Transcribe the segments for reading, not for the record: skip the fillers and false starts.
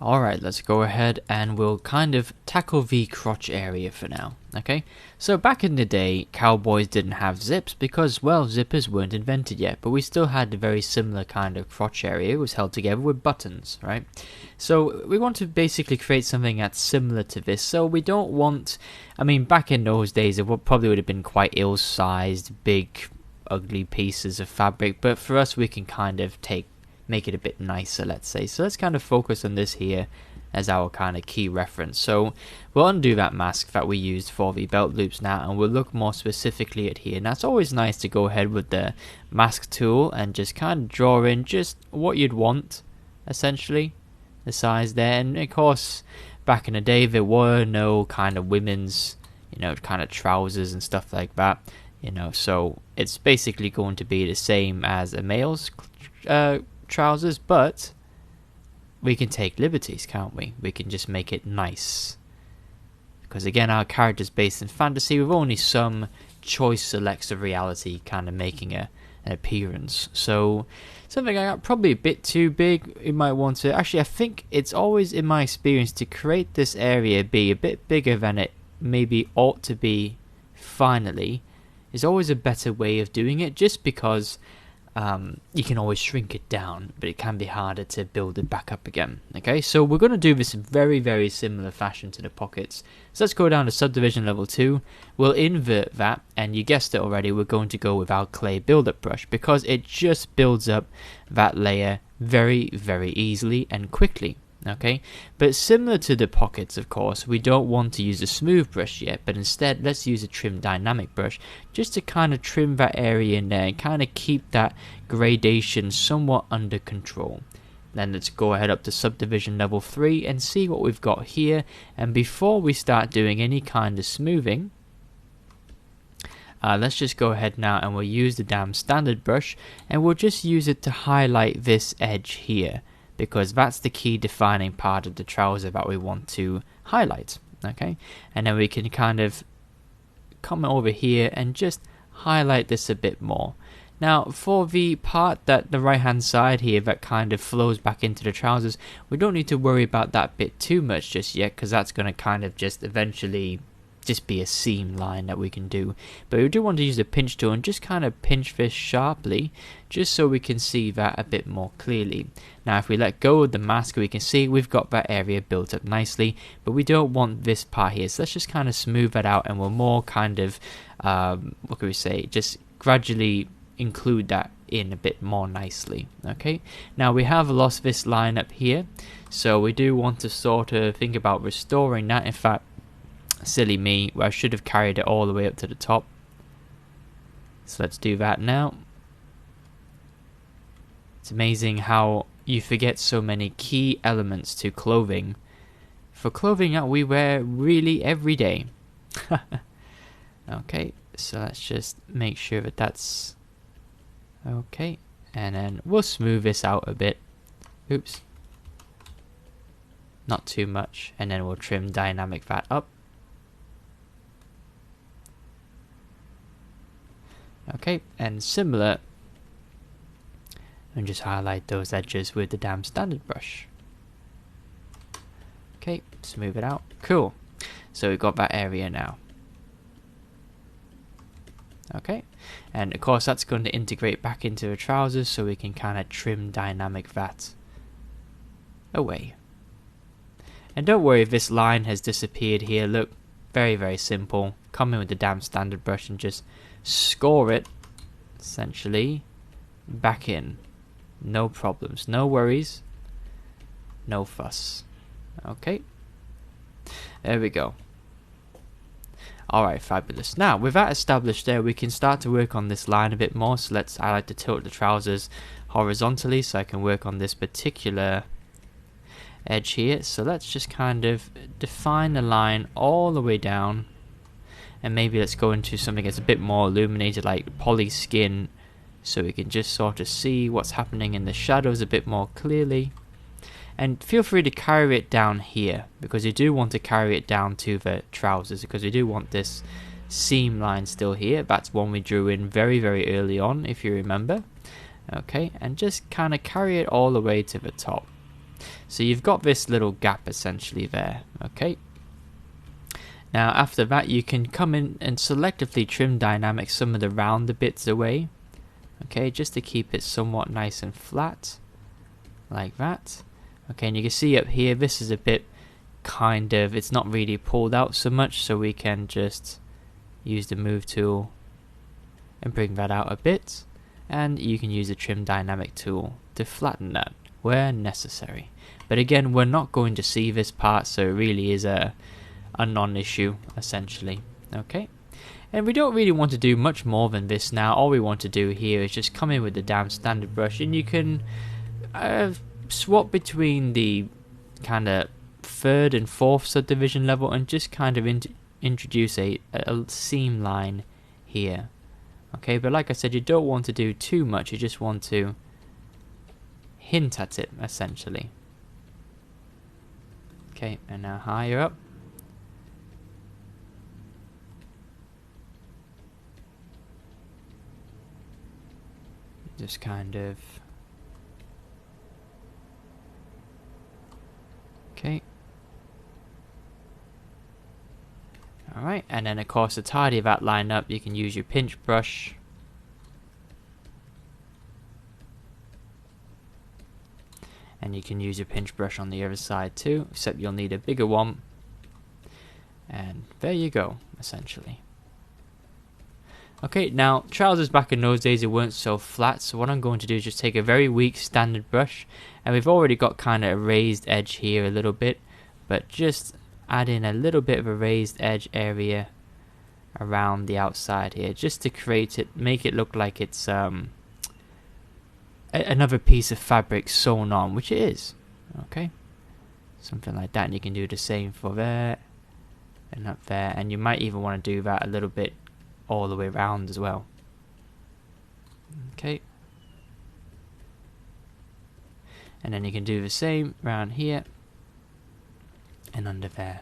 Alright, let's go ahead and we'll kind of tackle the crotch area for now, okay? So back in the day, cowboys didn't have zips because, well, zippers weren't invented yet, but we still had a very similar kind of crotch area. It was held together with buttons, right? So we want to basically create something that's similar to this, so we don't want, I mean, back in those days it probably would have been quite ill-sized, big, ugly pieces of fabric, but for us we can kind of make it a bit nicer, let's say. So let's kind of focus on this here as our kind of key reference. So we'll undo that mask that we used for the belt loops now, and we'll look more specifically at here. Now it's always nice to go ahead with the mask tool and just kind of draw in just what you'd want, essentially, the size there. And of course, back in the day there were no kind of women's, kind of trousers and stuff like that, so it's basically going to be the same as a male's trousers, but we can take liberties, can't we? We can just make it nice, because again, our character's based in fantasy with only some choice selects of reality kind of making an appearance. So something like that, probably a bit too big. You might want to, actually I think it's always in my experience to create this area be a bit bigger than it maybe ought to be finally is always a better way of doing it, just because you can always shrink it down, but it can be harder to build it back up again. Okay, so we're going to do this in very similar fashion to the pockets. So let's go down to subdivision level 2. We'll invert that, and you guessed it already, we're going to go with our clay build-up brush, because it just builds up that layer very easily and quickly. Okay, but similar to the pockets, of course, we don't want to use a smooth brush yet, but instead let's use a trim dynamic brush just to kind of trim that area in there and kind of keep that gradation somewhat under control. Then let's go ahead up to subdivision level 3 and see what we've got here. And before we start doing any kind of smoothing, let's just go ahead now and we'll use the damn standard brush, and we'll just use it to highlight this edge here, because that's the key defining part of the trouser that we want to highlight. Okay, and then we can kind of come over here and just highlight this a bit more. Now for the part that the right hand side here that kind of flows back into the trousers, we don't need to worry about that bit too much just yet, because that's going to kind of just eventually just be a seam line that we can do. But we do want to use the pinch tool and just kind of pinch this sharply, just so we can see that a bit more clearly. Now if we let go of the mask, we can see we've got that area built up nicely, but we don't want this part here, so let's just kind of smooth that out, and we'll more kind of what can we say, just gradually include that in a bit more nicely. Okay, now we have lost this line up here, so we do want to sort of think about restoring that. In fact, silly me, where I should have carried it all the way up to the top. So let's do that now. It's amazing how you forget so many key elements to clothing. For clothing that we wear really every day. Okay, so let's just make sure that that's okay, and then we'll smooth this out a bit. Oops, not too much, and then we'll trim dynamic that up. Okay, and similar, and just highlight those edges with the damn standard brush. Okay, smooth it out. Cool, so we've got that area now. Okay, and of course that's going to integrate back into the trousers, so we can kind of trim dynamic that away. And don't worry if this line has disappeared here. Look, very simple. Come in with the damn standard brush and just score it essentially back in. No problems, no worries, no fuss. Okay, there we go. Alright, fabulous. Now with that established there, we can start to work on this line a bit more. So I like to tilt the trousers horizontally so I can work on this particular edge here. So let's just kind of define the line all the way down, and maybe let's go into something that's a bit more illuminated, like poly skin, so we can just sort of see what's happening in the shadows a bit more clearly. And feel free to carry it down here, because you do want to carry it down to the trousers, because we do want this seam line still here. That's one we drew in very early on, if you remember. Okay, and just kind of carry it all the way to the top. So you've got this little gap essentially there, okay? Now after that you can come in and selectively trim dynamic some of the rounder bits away, okay, just to keep it somewhat nice and flat, like that. Okay, and you can see up here this is a bit kind of, it's not really pulled out so much, so we can just use the move tool and bring that out a bit, and you can use the trim dynamic tool to flatten that where necessary. But again, we're not going to see this part, so it really is a non-issue essentially. Okay, and we don't really want to do much more than this now. All we want to do here is just come in with the damn standard brush, and you can swap between the kind of third and fourth subdivision level and just kind of introduce a seam line here. Okay, but like I said, you don't want to do too much, you just want to hint at it essentially. Okay, and now higher up. Just kind of, okay. Alright, and then of course to tidy that line up, you can use your pinch brush. And you can use your pinch brush on the other side too, except you'll need a bigger one. And there you go, essentially. Okay, now trousers back in those days, it weren't so flat, so what I'm going to do is just take a very weak standard brush, and we've already got kind of a raised edge here a little bit, but just add in a little bit of a raised edge area around the outside here, just to create it, make it look like it's another piece of fabric sewn on, which it is. Okay, something like that, and you can do the same for there and up there, and you might even want to do that a little bit all the way around as well. Okay, and then you can do the same around here and under there.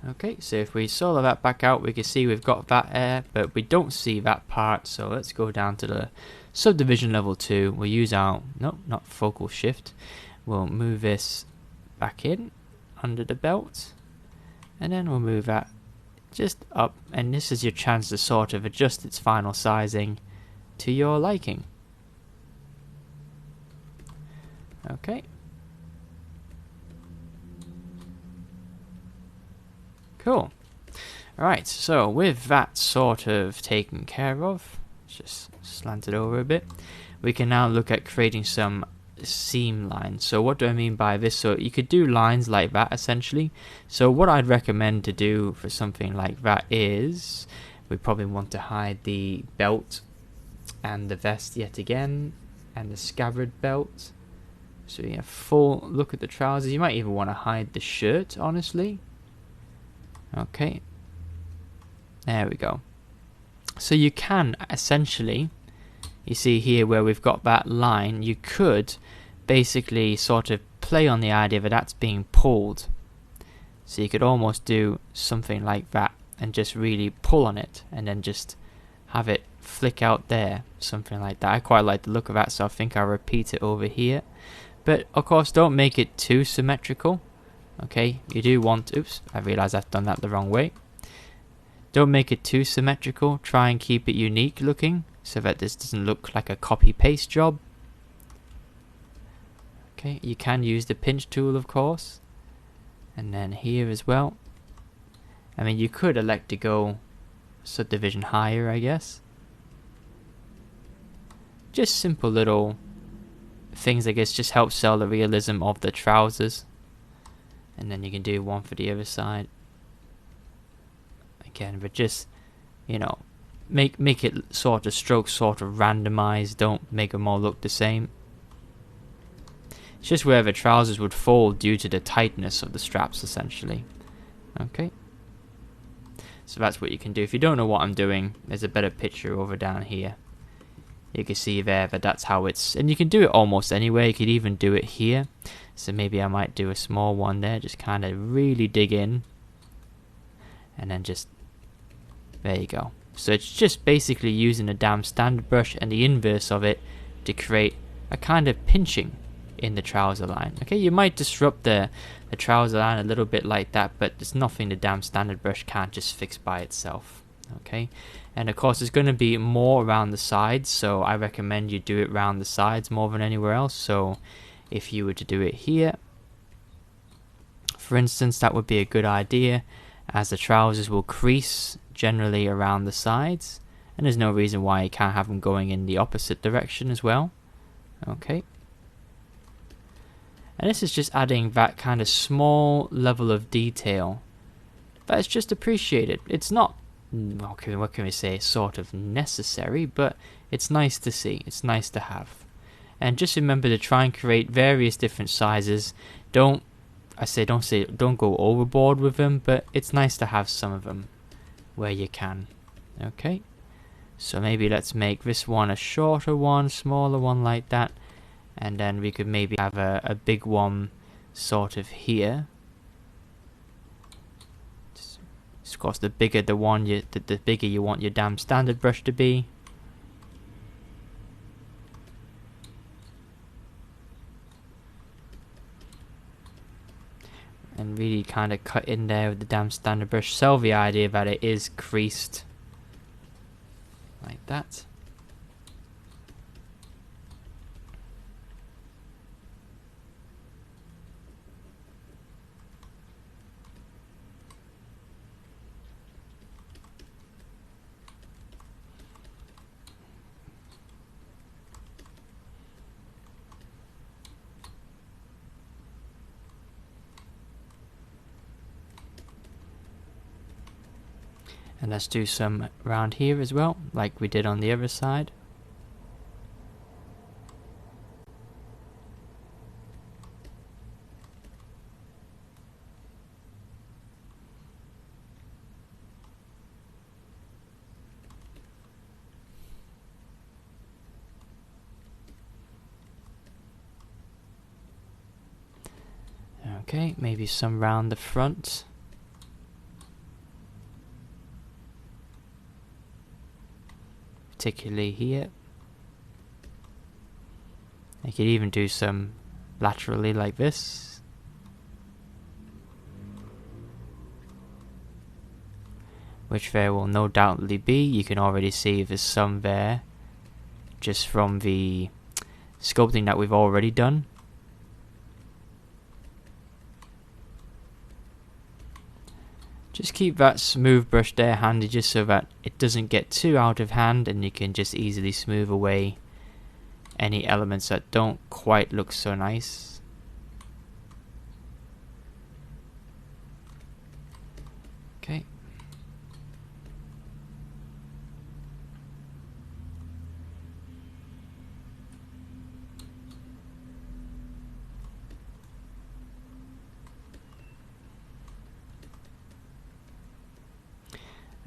Okay, so if we solo that back out, we can see we've got that there, but we don't see that part, so let's go down to the subdivision level 2. We'll use our, nope, not focal shift, we'll move this back in under the belt, and then we'll move that just up, and this is your chance to sort of adjust its final sizing to your liking. Okay, cool. Alright, so with that sort of taken care of, just slant it over a bit, we can now look at creating some seam lines. So what do I mean by this? So you could do lines like that essentially. So what I'd recommend to do for something like that is we probably want to hide the belt and the vest yet again, and the scabbard belt, so you have full look at the trousers. You might even want to hide the shirt, honestly. Okay, there we go. So you can essentially, you see here where we've got that line, you could basically sort of play on the idea that that's being pulled. So you could almost do something like that and just really pull on it and then just have it flick out there, something like that. I quite like the look of that, so I think I'll repeat it over here. But of course don't make it too symmetrical. Okay, you do want, oops, I realised I've done that the wrong way. Don't make it too symmetrical, try and keep it unique looking, so that this doesn't look like a copy-paste job. Okay, you can use the pinch tool of course, and then here as well. I mean, you could elect to go subdivision higher, I guess. Just simple little things, I guess, just help sell the realism of the trousers. And then you can do one for the other side. Again, but just, you know, make it sort of strokes sort of randomized, don't make them all look the same. It's just where the trousers would fall due to the tightness of the straps essentially. Okay, so that's what you can do. If you don't know what I'm doing, there's a better picture over down here. You can see there that that's how it's, and you can do it almost anywhere. You could even do it here, so maybe I might do a small one there, just kind of really dig in, and then just, there you go. So it's just basically using a damn standard brush and the inverse of it to create a kind of pinching in the trouser line. Okay, you might disrupt the trouser line a little bit like that, but there's nothing the damn standard brush can't just fix by itself. Okay, and of course there's going to be more around the sides, so I recommend you do it around the sides more than anywhere else. So if you were to do it here, for instance, that would be a good idea, as the trousers will crease generally around the sides, and there's no reason why you can't have them going in the opposite direction as well. Okay, and this is just adding that kind of small level of detail that's just appreciated. It's not, okay, what can we say, sort of necessary, but it's nice to see, it's nice to have. And just remember to try and create various different sizes. Don't go overboard with them, but it's nice to have some of them where you can. Okay, so maybe let's make this one a shorter one, smaller one like that, and then we could maybe have a big one sort of here. Of course, the bigger the one, the bigger you want your damn standard brush to be. And really kind of cut in there with the damn standard brush. Sell the idea that it is creased like that. And let's do some around here as well, like we did on the other side. Okay, maybe some round the front. Particularly here. I could even do some laterally like this. Which there will no doubtly be. You can already see there's some there just from the sculpting that we've already done. Just keep that smooth brush there handy, just so that it doesn't get too out of hand, and you can just easily smooth away any elements that don't quite look so nice. Okay.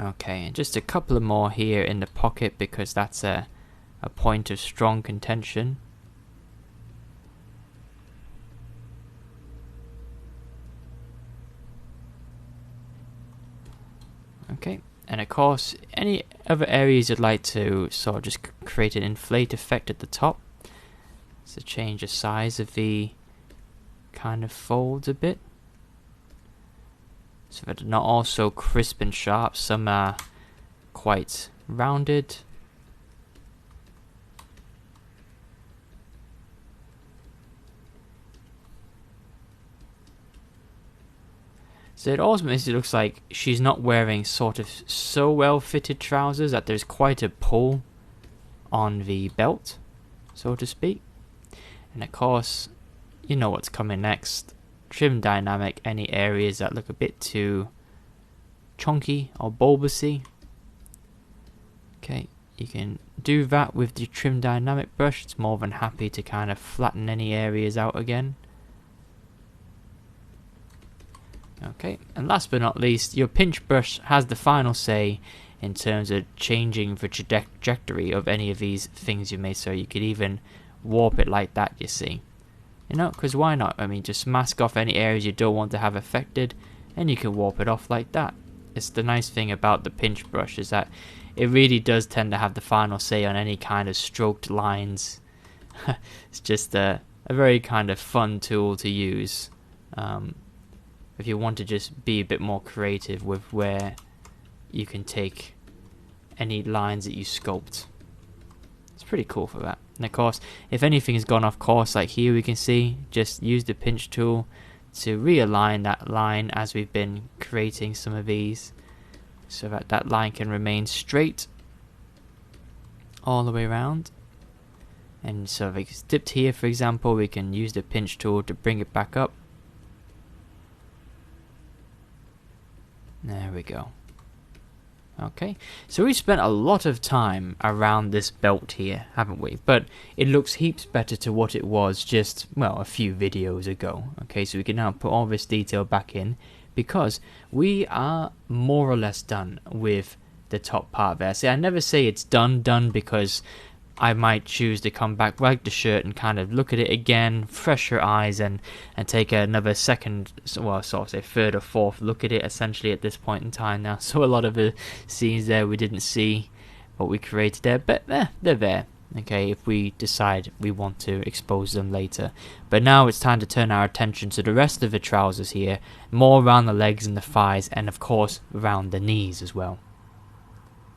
Okay, and just a couple of more here in the pocket, because that's a point of strong contention. Okay, and of course, any other areas you'd like to sort of just create an inflate effect at the top. So change the size of the kind of folds a bit, so that they're not all so crisp and sharp. Some are quite rounded. So it ultimately looks like she's not wearing sort of so well fitted trousers that there's quite a pull on the belt, so to speak. And of course, you know what's coming next. Trim dynamic any areas that look a bit too chunky or bulbousy. Okay, you can do that with the trim dynamic brush. It's more than happy to kind of flatten any areas out again. Okay, and last but not least, your pinch brush has the final say in terms of changing the trajectory of any of these things you made. So you could even warp it like that, you see. You know, because why not? I mean, just mask off any areas you don't want to have affected, and you can warp it off like that. It's the nice thing about the pinch brush, is that it really does tend to have the final say on any kind of stroked lines. It's just a a very kind of fun tool to use if you want to just be a bit more creative with where you can take any lines that you sculpt. It's pretty cool for that. And of course, if anything has gone off course, like here we can see, just use the pinch tool to realign that line as we've been creating some of these, so that that line can remain straight all the way around. And so if it's dipped here, for example, we can use the pinch tool to bring it back up. There we go. Okay, so we spent a lot of time around this belt here, haven't we? But it looks heaps better to what it was just, well, a few videos ago. Okay, so we can now put all this detail back in, because we are more or less done with the top part there. See, I never say it's done because I might choose to come back, like the shirt, and kind of look at it again, fresher eyes, and take another second, well, sort of say third or fourth look at it, essentially, at this point in time now. So a lot of the scenes there we didn't see what we created there, but they're there, okay, if we decide we want to expose them later. But now it's time to turn our attention to the rest of the trousers here, more around the legs and the thighs, and of course around the knees as well.